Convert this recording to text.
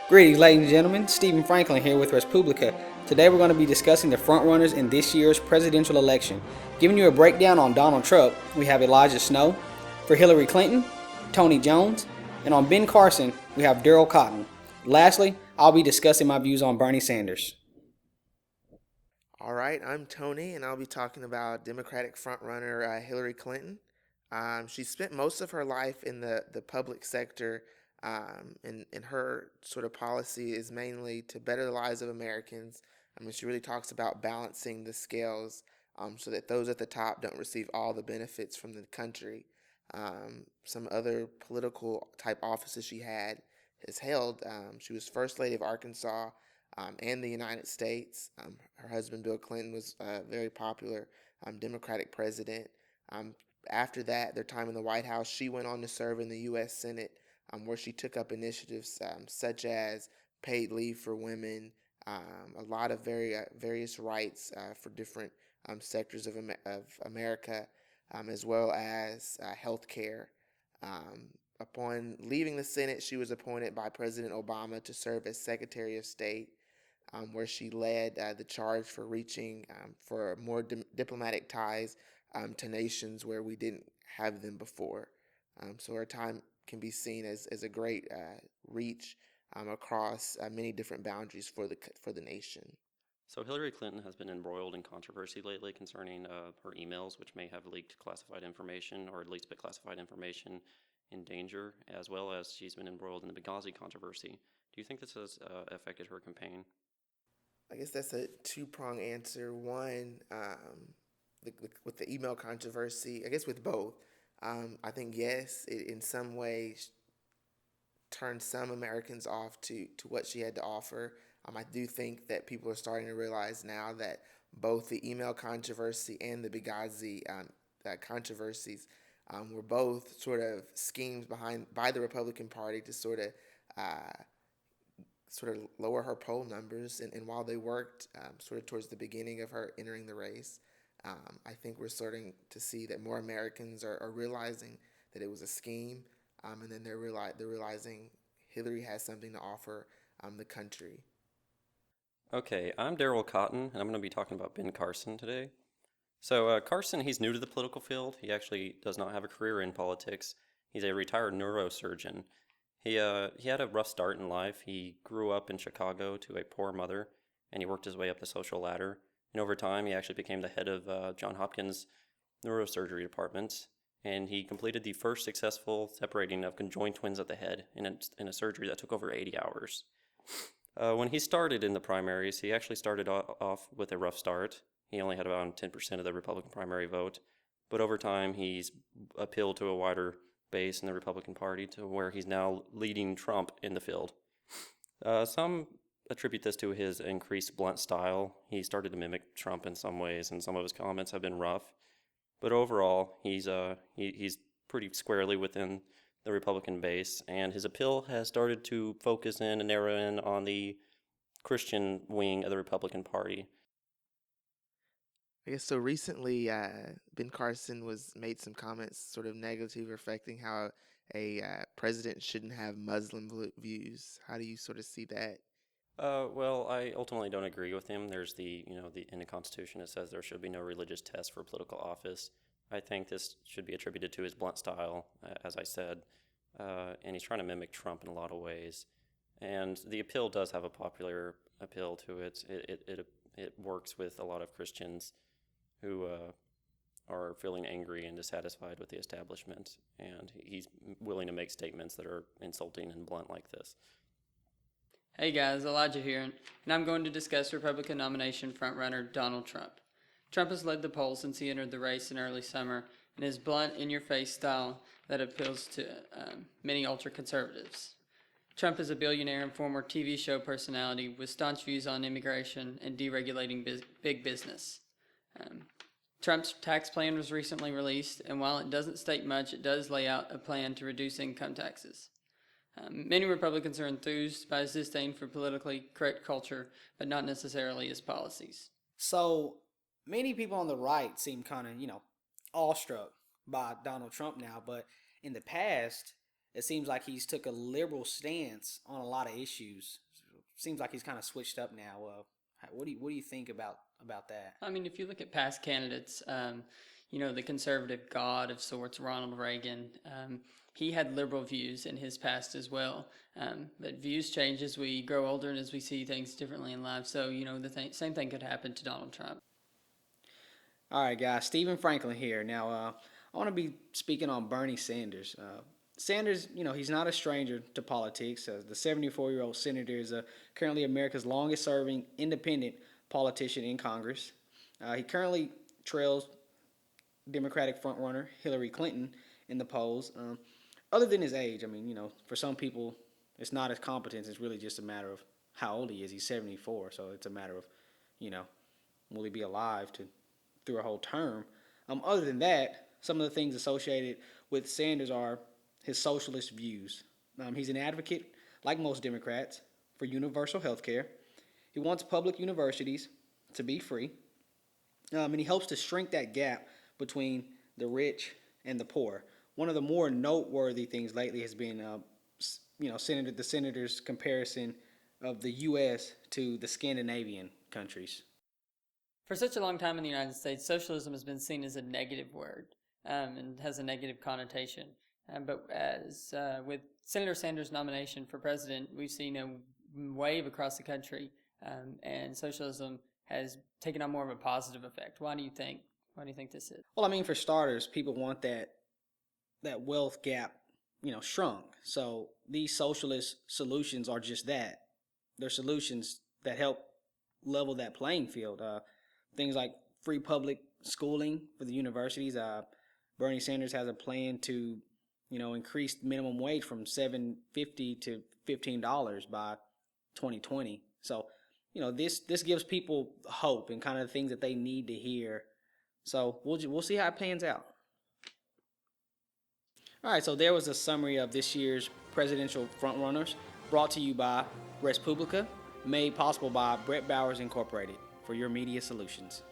Greetings, ladies and gentlemen. Stephen Franklin here with Publica. Today we're going to be discussing the frontrunners in this year's presidential election. Giving you a breakdown on Donald Trump, we have Elijah Snow. For Hillary Clinton, Tony Jones. And on Ben Carson, we have Daryl Cotton. Lastly, I'll be discussing my views on Bernie Sanders. All right, I'm Tony, and I'll be talking about Democratic frontrunner Hillary Clinton. She spent most of her life in the public sector, and her sort of policy is mainly to better the lives of Americans. She really talks about balancing the scales so that those at the top don't receive all the benefits from the country. Some other political type offices she has held. She was First Lady of Arkansas and the United States. Her husband, Bill Clinton, was a very popular Democratic president. After that, their time in the White House, she went on to serve in the U.S. Senate, where she took up initiatives such as paid leave for women, a lot of various rights for different sectors of America, as well as health care. Upon leaving the Senate, she was appointed by President Obama to serve as Secretary of State, where she led the charge for reaching for more diplomatic ties to nations where we didn't have them before. So her time can be seen as a great reach across many different boundaries for the nation. So Hillary Clinton has been embroiled in controversy lately concerning her emails, which may have leaked classified information, or at least put classified information in danger, as well as she's been embroiled in the Benghazi controversy. Do you think this has affected her campaign? I guess that's a two-prong answer. One, with the email controversy, I guess with both, I think yes, it in some ways turned some Americans off to what she had to offer. I do think that people are starting to realize now that both the email controversy and the Benghazi controversies were both sort of schemes by the Republican Party to sort of lower her poll numbers. And while they worked sort of towards the beginning of her entering the race, I think we're starting to see that more Americans are realizing that it was a scheme, and then they're realizing Hillary has something to offer the country. Okay, I'm Daryl Cotton, and I'm going to be talking about Ben Carson today. So Carson, he's new to the political field. He actually does not have a career in politics. He's a retired neurosurgeon. He had a rough start in life. He grew up in Chicago to a poor mother, and he worked his way up the social ladder. And over time, he actually became the head of Johns Hopkins neurosurgery department, and he completed the first successful separating of conjoined twins at the head in a surgery that took over 80 hours. When he started in the primaries, he actually started off with a rough start. He only had about 10% of the Republican primary vote, but over time, he's appealed to a wider base in the Republican Party to where he's now leading Trump in the field. Some attribute this to his increased blunt style. He started to mimic Trump in some ways, and some of his comments have been rough. But overall, he's pretty squarely within the Republican base, and his appeal has started to focus in and narrow in on the Christian wing of the Republican Party. I guess so. Recently, Ben Carson made some comments sort of negative, reflecting how a president shouldn't have Muslim views. How do you sort of see that? Well, I ultimately don't agree with him. There's in the Constitution it says there should be no religious test for political office. I think this should be attributed to his blunt style, as I said, and he's trying to mimic Trump in a lot of ways. And the appeal does have a popular appeal to it. It works with a lot of Christians who are feeling angry and dissatisfied with the establishment, and he's willing to make statements that are insulting and blunt like this. Hey guys, Elijah here, and I'm going to discuss Republican nomination frontrunner Donald Trump. Trump has led the polls since he entered the race in early summer, and his blunt, in-your-face style that appeals to many ultra-conservatives. Trump is a billionaire and former TV show personality with staunch views on immigration and deregulating big business. Trump's tax plan was recently released, and while it doesn't state much, it does lay out a plan to reduce income taxes. Many Republicans are enthused by his disdain for politically correct culture, but not necessarily his policies. So, many people on the right seem kind of, awestruck by Donald Trump now, but in the past, it seems like he's took a liberal stance on a lot of issues. Seems like he's kind of switched up now. What do you think about that? I mean, if you look at past candidates, the conservative god of sorts, Ronald Reagan, he had liberal views in his past as well. But views change as we grow older and as we see things differently in life. So, same thing could happen to Donald Trump. All right, guys. Stephen Franklin here. Now, I want to be speaking on Bernie Sanders. Sanders, he's not a stranger to politics. The 74-year-old senator is currently America's longest-serving independent politician in Congress. He currently trails Democratic frontrunner Hillary Clinton in the polls. Other than his age, for some people, it's not his competence. It's really just a matter of how old he is. He's 74, so it's a matter of, will he be alive through a whole term? Other than that, some of the things associated with Sanders are his socialist views. He's an advocate, like most Democrats, for universal health care. He wants public universities to be free. And he hopes to shrink that gap between the rich and the poor. One of the more noteworthy things lately has been, the senator's comparison of the U.S. to the Scandinavian countries. For such a long time in the United States, socialism has been seen as a negative word and has a negative connotation. But as with Senator Sanders' nomination for president, we've seen a wave across the country, and socialism has taken on more of a positive effect. Why do you think this is? Well, for starters, people want that wealth gap, shrunk. So these socialist solutions are just that. They're solutions that help level that playing field. Things like free public schooling for the universities. Bernie Sanders has a plan to, increase minimum wage from $7.50 to $15 by 2020. So, this gives people hope and kind of the things that they need to hear. So we'll see how it pans out. All right, so there was a summary of this year's presidential frontrunners, brought to you by Publica, made possible by Brett Bowers Incorporated for your media solutions.